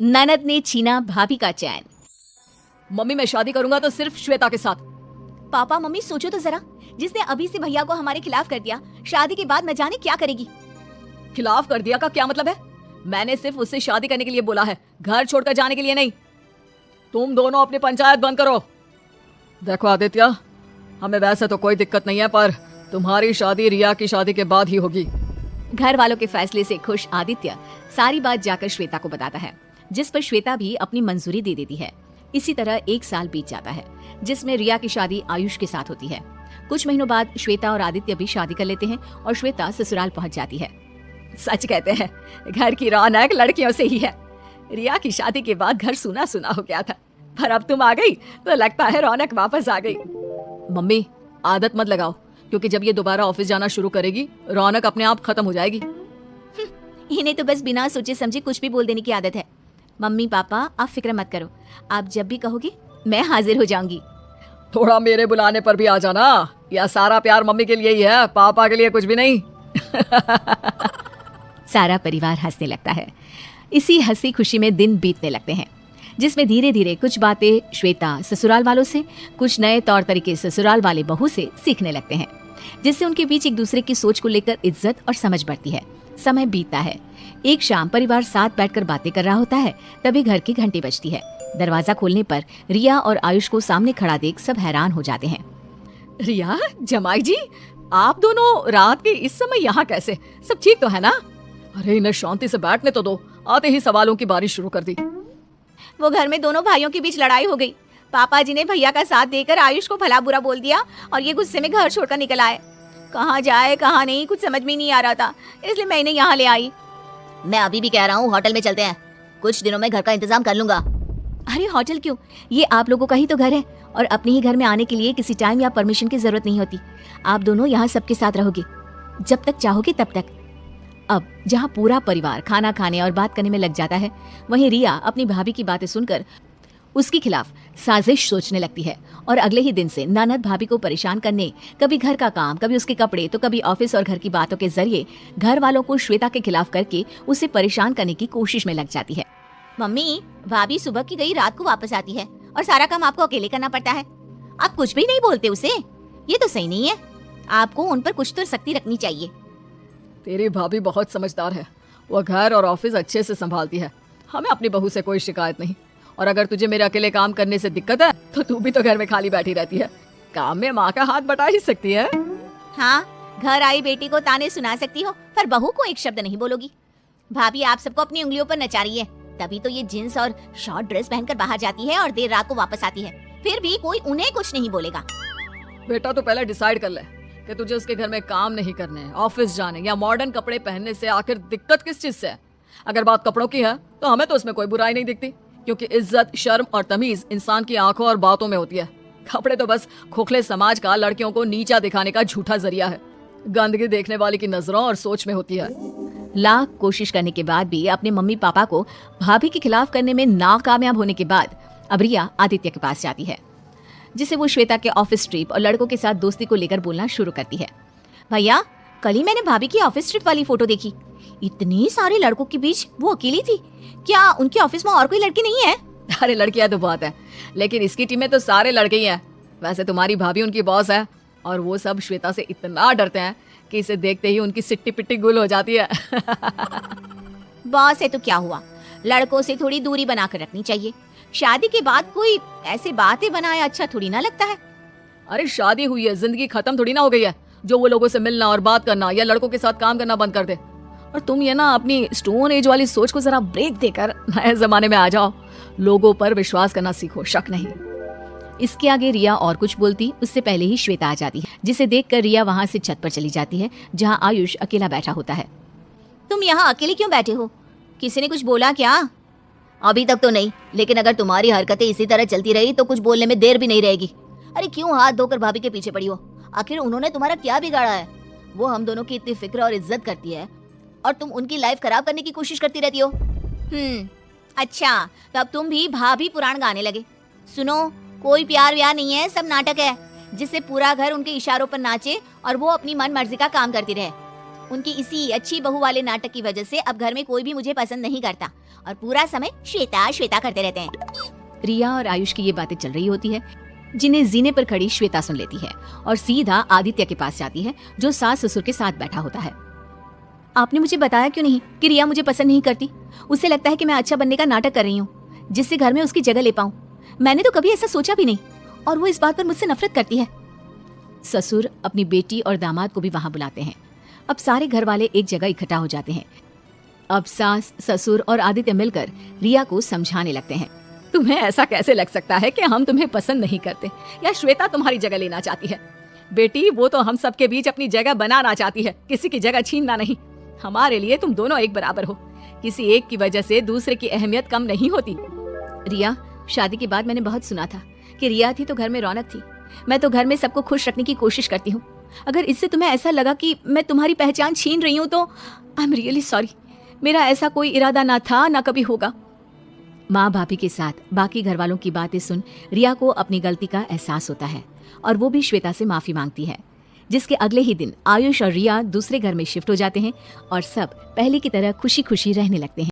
ननद ने छीना भाभी का चैन। मम्मी मैं शादी करूंगा तो सिर्फ श्वेता के साथ। पापा मम्मी सोचो तो जरा, जिसने अभी से भैया को हमारे खिलाफ कर दिया, शादी के बाद न जाने क्या करेगी। खिलाफ कर दिया का क्या मतलब है? मैंने सिर्फ उससे शादी करने के लिए बोला है, घर छोड़कर जाने के लिए नहीं। तुम दोनों अपनी पंचायत बंद करो। देखो आदित्य, हमें वैसे तो कोई दिक्कत नहीं है, पर तुम्हारी शादी रिया की शादी के बाद ही होगी। घर वालों के फैसले से खुश आदित्य सारी बात जाकर श्वेता को बताता है, जिस पर श्वेता भी अपनी मंजूरी दे देती है। इसी तरह 1 साल बीत जाता है, जिसमें रिया की शादी आयुष के साथ होती है। कुछ महीनों बाद श्वेता और आदित्य भी शादी कर लेते हैं और श्वेता ससुराल पहुंच जाती है। सच कहते हैं, घर की रौनक लड़कियों से ही है। रिया की शादी के बाद घर सूना सूना हो गया था, पर अब तुम आ गई तो लगता है रौनक वापस आ गई। मम्मी आदत मत लगाओ, क्योंकि जब ये दोबारा ऑफिस जाना शुरू करेगी रौनक अपने आप खत्म हो जाएगी। इन्हें तो बस बिना सोचे समझे कुछ भी बोल देने की आदत है। मम्मी पापा आप फिक्र मत करो, आप जब भी कहोगे मैं हाजिर हो जाऊंगी। थोड़ा मेरे बुलाने पर भी आ जाना। यह सारा प्यार मम्मी के लिए ही है, पापा के लिए कुछ भी नहीं। सारा परिवार हंसने लगता है। इसी हंसी खुशी में दिन बीतने लगते हैं, जिसमें धीरे धीरे कुछ बातें श्वेता ससुराल वालों से, कुछ नए तौर तरीके ससुराल वाले बहू से सीखने लगते हैं, जिससे उनके बीच एक दूसरे की सोच को लेकर इज्जत और समझ बढ़ती है। समय बीतता है। एक शाम परिवार साथ बैठकर बातें कर रहा होता है, तभी घर की घंटी बजती है। दरवाजा खोलने पर रिया और आयुष को सामने खड़ा देख सब हैरान हो जाते हैं। रिया, जमाई जी, आप दोनों रात के इस समय यहाँ कैसे? सब ठीक तो है ना? अरे इन्हें शांति से बैठने तो दो। आते ही सवालों की बारिश शुरू कर दी। वो घर में दोनों भाइयों के बीच लड़ाई हो गई। पापा जी ने भैया का साथ देकर आयुष को भला बुरा बोल दिया और ये गुस्से में घर छोड़कर निकल आए। कहाँ जाए कहाँ नहीं कुछ समझ में नहीं आ रहा था, इसलिए मैं इन्हें यहाँ ले आई। मैं अभी भी कह रहा हूँ होटल में चलते हैं, कुछ दिनों में घर का इंतजाम कर लूंगा। अरे होटल क्यों, ये आप लोगों का ही तो घर है और अपने ही घर में आने के लिए किसी टाइम या परमिशन की जरूरत नहीं होती। आप दोनों यहाँ सबके साथ रहोगे जब तक चाहोगे तब तक। अब जहाँ पूरा परिवार खाना खाने और बात करने में लग जाता है, वहीं रिया अपनी भाभी की बातें सुनकर उसके खिलाफ साजिश सोचने लगती है और अगले ही दिन से ननद भाभी को परेशान करने, कभी घर का काम, कभी उसके कपड़े, तो कभी ऑफिस और घर की बातों के जरिए घर वालों को श्वेता के खिलाफ करके उसे परेशान करने की कोशिश में लग जाती है। मम्मी, भाभी सुबह की गई रात को वापस आती है और सारा काम आपको अकेले करना पड़ता है। आप कुछ भी नहीं बोलते उसे, ये तो सही नहीं है। आपको उन पर कुछ तो सख्ती रखनी चाहिए। तेरी भाभी बहुत समझदार है, वह घर और ऑफिस अच्छे से संभालती है। हमें अपनी बहू से कोई शिकायत नहीं। और अगर तुझे मेरे अकेले काम करने से दिक्कत है तो तू भी तो घर में खाली बैठी रहती है, काम में माँ का हाथ बटा ही सकती है। हाँ, घर आई बेटी को ताने सुना सकती हो, पर बहू को एक शब्द नहीं बोलोगी। भाभी आप सबको अपनी उंगलियों पर नचा रही है, तभी तो ये जींस और शॉर्ट ड्रेस पहनकर बाहर जाती है और देर रात को वापस आती है, फिर भी कोई उन्हें कुछ नहीं बोलेगा। बेटा तो पहले डिसाइड कर ले कि तुझे उसके घर में काम नहीं करने, ऑफिस जाने या मॉडर्न कपड़े पहनने से आखिर दिक्कत किस चीज से है। अगर बात कपड़ों की है तो हमें तो उसमें कोई बुराई नहीं दिखती, क्योंकि इज्जत, शर्म और तमीज इंसान की आंखों और बातों में होती है। कपड़े तो बस खोखले समाज का लड़कियों को नीचा दिखाने का झूठा जरिया है। गंदगी देखने वाले की नजरों और सोच में होती है। लाख कोशिश करने के बाद भी अपने मम्मी पापा को भाभी के खिलाफ करने में नाकामयाब होने के बाद अब रिया आदित्य के पास जाती है, जिसे वो श्वेता के ऑफिस ट्रिप और लड़कों के साथ दोस्ती को लेकर बोलना शुरू करती है। भैया, कल ही मैंने भाभी की ऑफिस ट्रिप वाली फोटो देखी। इतने सारे लड़कों के बीच वो अकेली थी। क्या उनके ऑफिस में और कोई लड़की नहीं है? अरे लड़कियां तो बहुत है, लेकिन इसकी टीम में तो सारे लड़के ही हैं। वैसे तुम्हारी भाभी उनकी बॉस है और वो सब श्वेता से इतना डरते हैं कि इसे देखते ही उनकी सिट्टी पिट्टी गुल हो जाती है। बॉस है तो क्या हुआ, लड़कों से थोड़ी दूरी बनाकर रखनी चाहिए। शादी के बाद कोई ऐसे बातें बनाए अच्छा थोड़ी ना लगता है। अरे शादी हुई है, जिंदगी खत्म थोड़ी ना हो गई है जो वो लोगों से मिलना और बात करना या लड़कों के साथ काम करना बंद कर दे। और तुम ये ना अपनी स्टोन एज वाली सोच को जरा ब्रेक देकर नए जमाने में आ जाओ। लोगों पर विश्वास करना सीखो, शक नहीं। इसके आगे रिया और कुछ बोलती उससे पहले ही श्वेता आ जाती है, जिसे देखकर रिया वहाँ से छत पर चली जाती है, जहाँ आयुष अकेला बैठा होता है। तुम यहाँ अकेले क्यों बैठे हो? किसी ने कुछ बोला क्या? अभी तक तो नहीं, लेकिन अगर तुम्हारी हरकतें इसी तरह चलती रही तो कुछ बोलने में देर भी नहीं रहेगी। अरे क्यों हाथ धोकर भाभी के पीछे पड़ी हो? आखिर उन्होंने तुम्हारा क्या बिगाड़ा है? वो हम दोनों की इतनी फिक्र और इज्जत करती है और तुम उनकी लाइफ खराब करने की कोशिश करती रहती हो। अच्छा, तो अब तुम भी भाभी पुराण गाने लगे। सुनो, कोई प्यार व्यार नहीं है, सब नाटक है, जिससे पूरा घर उनके इशारों पर नाचे और वो अपनी मन मर्जी का काम करती रहे। उनकी इसी अच्छी बहू वाले नाटक की वजह से अब घर में कोई भी मुझे पसंद नहीं करता और पूरा समय श्वेता श्वेता करते रहते हैं। रिया और आयुष की ये बातें चल रही होती है, जिन्हें जीने पर खड़ी श्वेता सुन लेती है और सीधा आदित्य के पास जाती है, जो सास ससुर के साथ बैठा होता है। आपने मुझे बताया क्यों नहीं कि रिया मुझे पसंद नहीं करती? उसे लगता है कि मैं अच्छा बनने का नाटक कर रही हूँ, जिससे घर में उसकी जगह ले पाऊँ। मैंने तो कभी ऐसा सोचा भी नहीं, और वो इस बात पर मुझसे नफरत करती है। ससुर अपनी बेटी और दामाद को भी वहां बुलाते हैं। अब सारे घर वाले एक जगह इकट्ठा हो जाते हैं। अब सास, ससुर और आदित्य मिलकर रिया को समझाने लगते हैं। तुम्हें ऐसा कैसे लग सकता है कि हम तुम्हें पसंद नहीं करते या श्वेता तुम्हारी जगह लेना चाहती है? बेटी, वो तो हम सबके बीच अपनी जगह बनाना चाहती है, किसी की जगह छीनना नहीं। हमारे लिए तुम दोनों एक बराबर हो, किसी एक की वजह से दूसरे की अहमियत कम नहीं होती। रिया, शादी के बाद मैंने बहुत सुना था कि रिया थी तो घर में रौनक थी। मैं तो घर में सबको खुश रखने की कोशिश करती हूँ। अगर इससे तुम्हें ऐसा लगा कि मैं तुम्हारी पहचान छीन रही हूँ तो आई एम रियली सॉरी। मेरा ऐसा कोई इरादा ना था, ना कभी होगा। माँ भाभी के साथ बाकी घर वालों की बातें सुन रिया को अपनी गलती का एहसास होता है और वो भी श्वेता से माफी मांगती है, जिसके अगले ही दिन आयुष और रिया दूसरे घर में शिफ्ट हो जाते हैं और सब पहले की तरह खुशी खुशी रहने लगते हैं।